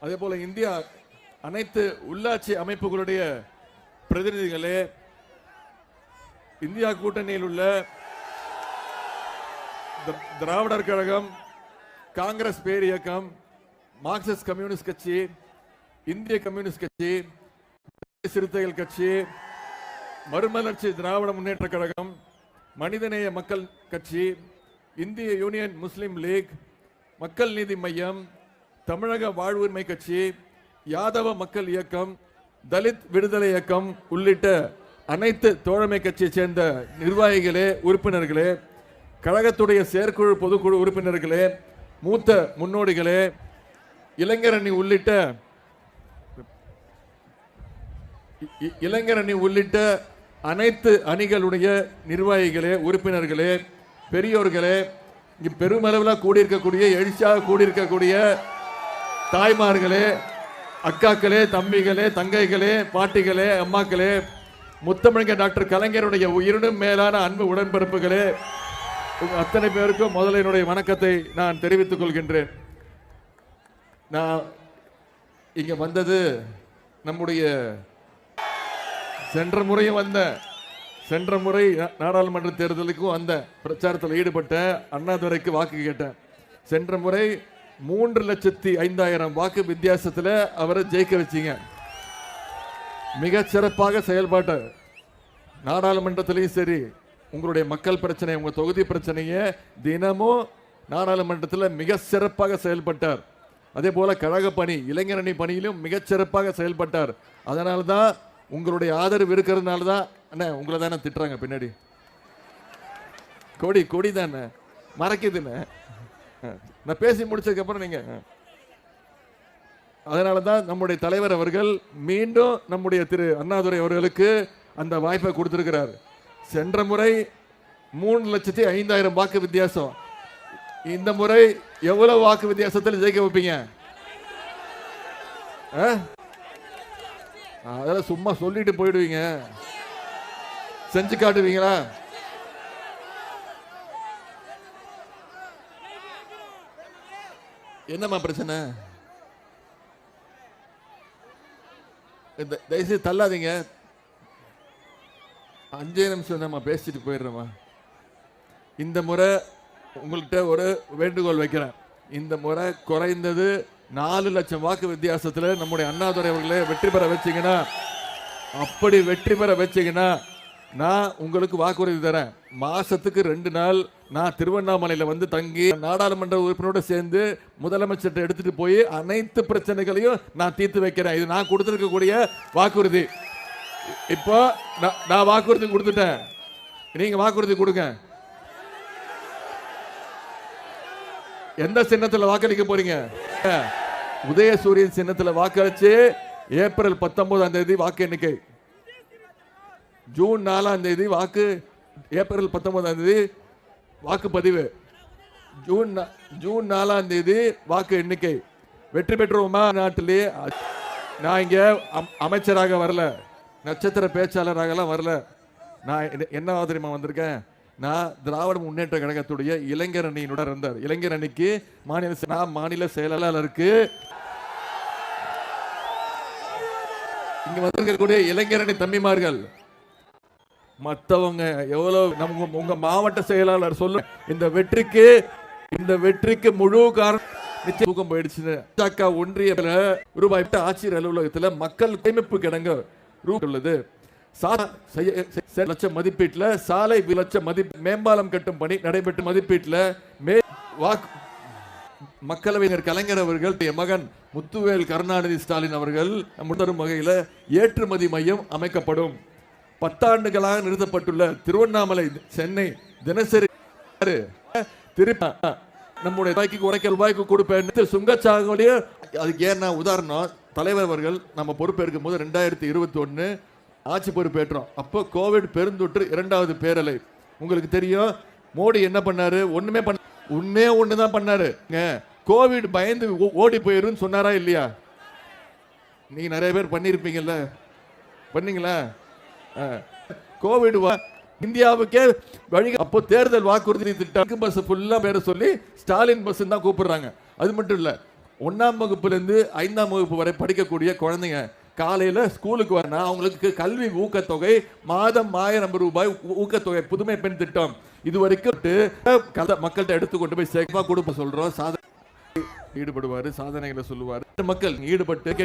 அதே போல இந்தியா அனைத்து உள்ளாட்சி அமைப்புகளுடைய பிரதிநிதிகளே, இந்தியா கூட்டணியில் உள்ள திராவிடர் கழகம், காங்கிரஸ் பேர் இயக்கம், மார்க்சிஸ்ட் கம்யூனிஸ்ட் கட்சி, இந்திய கம்யூனிஸ்ட் கட்சி, சிறுத்தைகள் கட்சி, மறுமலர்ச்சி திராவிட முன்னேற்ற கழகம், மனிதநேய மக்கள் கட்சி, இந்திய யூனியன் முஸ்லிம் லீக், மக்கள் நீதி மையம், தமிழக வாழ்வுரிமை கட்சி, யாதவ மக்கள் இயக்கம், தலித் விடுதலை இயக்கம் உள்ளிட்ட அனைத்து தோழமை கட்சியை சேர்ந்த நிர்வாகிகளே, உறுப்பினர்களே, கழகத்துடைய செயற்குழு பொதுக்குழு உறுப்பினர்களே, மூத்த முன்னோடிகளே, இளைஞரணி உள்ளிட்ட அனைத்து அணிகளுடைய நிர்வாகிகளே, உறுப்பினர்களே, பெரியோர்களே, இங்கு பெருமளவில் கூடியிருக்கக்கூடிய, எழுச்சியாக கூடியிருக்கக்கூடிய தாய்மார்களே, அக்காக்களே, தம்பிகளே, தங்கைகளே, பாட்டிகளே, அம்மாக்களே, முத்தமிழக டாக்டர் கலைஞருடைய உயிரினும் மேலான அன்பு உடன்பிறப்புகளே, அத்தனை பேருக்கும் முதல்ல என்னுடைய வணக்கத்தை நான் தெரிவித்துக் கொள்கின்றேன். நான் இங்க வந்தது நம்முடைய சென்ற முறை நாடாளுமன்ற தேர்தலுக்கும் வந்த பிரச்சாரத்தில் ஈடுபட்ட அண்ணாதுரைக்கு வாக்கு கேட்டேன். சென்ற முறை 3,05,000 வாக்கு வித்தியாசத்தில் அவரை ஜெயிக்க வச்சீங்க. மிக சிறப்பாக செயல்பாட்ட நாடாளுமன்றத்திலையும் சரி, உங்களுடைய மக்கள் பிரச்சனை, உங்க தொகுதி பிரச்சனையை தினமும் நாடாளுமன்றத்தில் மிக சிறப்பாக செயல்பட்டார். அதே போல கழக பணி, இளைஞரணி பணியிலும் மிக சிறப்பாக செயல்பட்டார். அதனால தான் உங்களுடைய ஆதரவு இருக்கிறதுனால தான் அண்ணா உங்களை தானே திட்டுறாங்க பின்னாடி. கொடி தானே மறைக்குதுன்னு நான் பேசி முடிச்சதுக்கு அப்புறம் நீங்க. அதனால தான் நம்முடைய தலைவர் அவர்கள் மீண்டும் நம்முடைய திரு அண்ணாதுரை அவர்களுக்கு அந்த வாய்ப்பை கொடுத்திருக்கிறார். சென்ற முறை 3,05,000 வாக்கு வித்தியாசம். இந்த முறை எவ்வளவு வாக்கு வித்தியாசத்தில் ஜெயிக்க வைப்பீங்க? அதெல்லாம் சும்மா சொல்லிட்டு போயிடுவீங்க, செஞ்சு காட்டுவீங்களா? என்னம்மா பிரச்சனை? தயவுசெய்து தள்ளாதீங்க. 5 நிமிஷம் நம்ம பேசிட்டு போயிடுறோமா? இந்த முறை உங்கள்கிட்ட ஒரு வேண்டுகோள் வைக்கிறேன். இந்த முறை குறைந்தது 4 லட்சம் வாக்கு வித்தியாசத்தில் நம்முடைய அண்ணாதுரை அவர்களே வெற்றி பெற வச்சீங்கன்னா, அப்படி வெற்றி பெற வச்சீங்கன்னா நான் உங்களுக்கு வாக்குறுதி தரேன். மாசத்துக்கு 2 நாள் நான் திருவண்ணாமலையில் வந்து தங்கி நாடாளுமன்ற உறுப்பினரோடு சேர்ந்து முதலமைச்சர்கிட்ட எடுத்துட்டு போய் அனைத்து பிரச்சனைகளையும் நான் தீர்த்து வைக்கிறேன். இது நான் கொடுத்திருக்கக்கூடிய வாக்குறுதி. இப்போ நான் வாக்குறுதி கொடுத்துட்டேன், நீங்க வாக்குறுதி கொடுங்க. எந்த சின்னத்தில் வாக்களிக்க போறீங்க? உதயசூரியன் சின்னத்தில் வாக்களிச்சு ஏப்ரல் 19ஆம் தேதி வாக்கு எண்ணிக்கை, ஜூன் 4ஆம் தேதி வாக்கு, ஏப்ரல் 19ஆம் தேதி வாக்குப்பதிவு, ஜூன் 4ஆம் தேதி வாக்கு எண்ணிக்கை. வெற்றி பெற்றுவோமா? நாட்டிலே நான் இங்க அமைச்சராக வரல, நட்சத்திர பேச்சாளராகலாம் வரல. நான் என்ன தெரியுமா வந்திருக்கேன்? நான் திராவிட முன்னேற்ற கழகத்துடைய இளைஞர் அணியினுடன் இருந்தார். இளைஞர் அணிக்கு மாநில செயலாளருக்கு இங்க வந்திருக்கக்கூடிய இளைஞர் அணி தம்பிமார்கள், மற்றவங்க எவ்வளவு நம்ம உங்க மாவட்ட செயலாளர் சொல்ல, இந்த வெற்றிக்கு முழு காரணம் தூக்கம் போயிடுச்சு. ஒன்றிய ரூபாய் ஆட்சியர் அலுவலகத்தில் மக்கள் சேமிப்பு கிடங்கு உள்ளது. லட்சம் மதிப்பீட்டில் சாலை லட்சம் மேம்பாலம் கட்டும் பணி நடைபெற்ற மதிப்பீட்டில் மக்களவைஞர் கலைஞர் அவர்கள் மகன் முத்துவேல் கருணாநிதி ஸ்டாலின் அவர்கள் தரும் வகையில் ஏற்றுமதி மையம் அமைக்கப்படும். 10 ஆண்டுகளாக நிறுத்தப்பட்டுள்ள திருவண்ணாமலை சென்னை தினசரி நம்முடைய ரூபாய்க்கு கொடுப்பேன் சுங்கச்சாவடிய. அதுக்கு ஏன்னா உதாரணம், தலைவர் அவர்கள் நம்ம பொறுப்பேற்கும் போது 2021 ஆட்சி பொறுப்பேற்றோம். அப்போ கோவிட் பெருந்தொற்று 2வது பேரலை. உங்களுக்கு தெரியும், மோடி என்ன பண்ணாரு? ஒண்ணுதான் பண்ணாரு. கோவிட் பயந்து ஓடி போயிரும் சொன்னாரா இல்லையா? நீங்க நிறைய பேர் பண்ணிருப்பீங்கல்ல, பண்ணீங்களா? கோவிட் இந்தியாவுக்கே வழி. அப்போ தேர்தல் வாக்குறுதி திட்டம் பஸ் ஃபுல்லா பேர சொல்லி ஸ்டாலின் பஸ் தான் கூப்பிடுறாங்க. அது மட்டும் இல்ல, 1ஆம் வகுப்புலேருந்து 5ஆம் வகுப்பு வரை படிக்கக்கூடிய குழந்தைங்க காலையில ஸ்கூலுக்கு வரணும். அவங்களுக்கு கல்வி ஊக்கத்தொகை மாதம் 1000 ரூபாய் ஊக்கத்தொகை புதுமை பெண் திட்டம் இதுவரைக்கும் மக்கள்கிட்ட எடுத்து கொண்டு போய் சேகமா கொடுப்ப சொல்றோம். ஈடுபடுவாரு, சாதனைகளை சொல்லுவாரு. மக்கள் ஈடுபட்டு